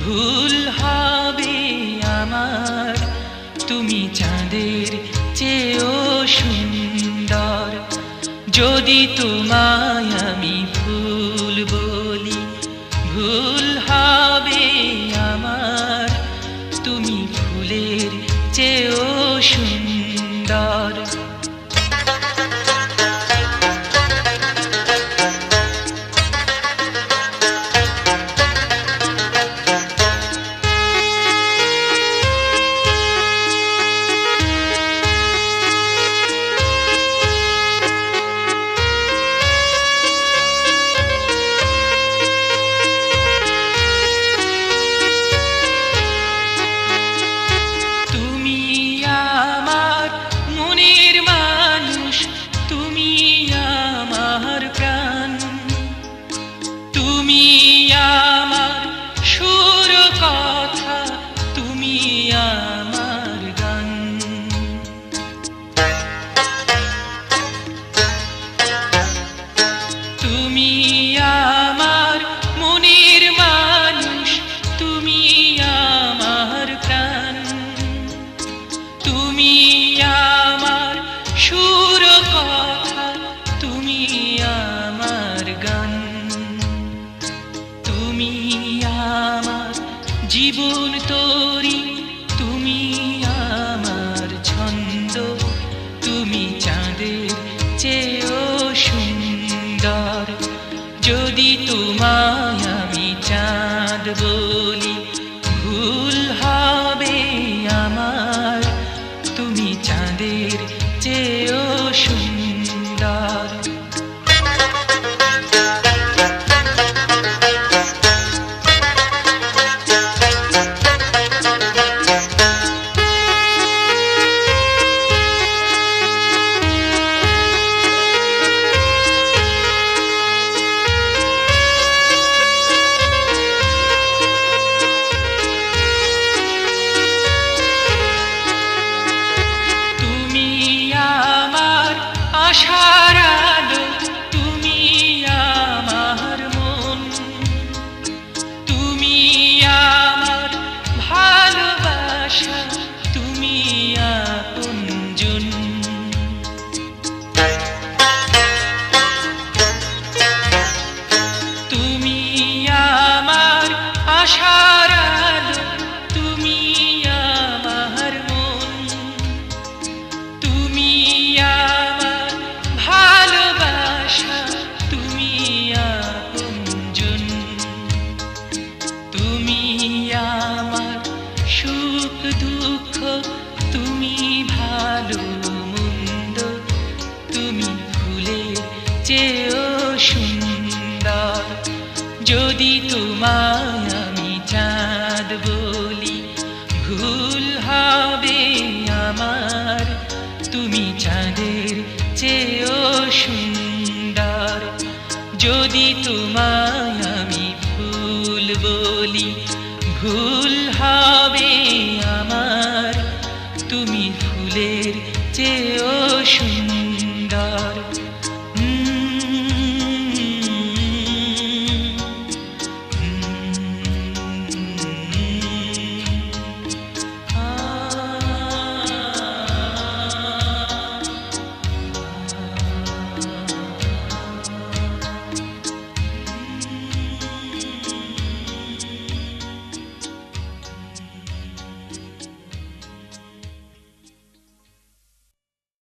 ভুল হবে আমার, তুমি চাঁদের চেয়েও সুন্দর। যদি তোমায় আমি ফুল বলি, ভুল হবে আমার, তুমি ফুলের চেয়েও সুন্দর। তুমি আমার সুর কথা, তুমি আমার গান। তুমি আমার মনের মানুষ, তুমি আমার প্রাণ। তুমি আমার সুর কথা, তুমি আমার গান। তুমি আমার জীবন তরি, তুমি আমার ছন্দ। তুমি চাঁদের চেয়েও সুন্দর। যদি তোমায় আমি চাঁদ বলি, ভুল হবে আমার, তুমি চাঁদের চেয়েও সুন্দর। আশার আলো, তুমি আমার মন। তুমি আমার ভালোবাসা, তুমি আপনজন। তুমি আমার আশার আলো, তুমি আমার মন। তুমি তুমি আপনজন। তুমি আমার সুখ দুঃখ, তুমি ভালো মন্দ। তুমি ফুলের চেয়েও সুন্দর। যদি তোমায় আমি চাঁদ বলি, ভুল হবে আমার, তুমি চাঁদের চেয়েও সুন্দর। যদি তোমায় আমি ফুল বলি, ভুল হবে আমার, তুমি ফুলের চেয়েও সুন্দর।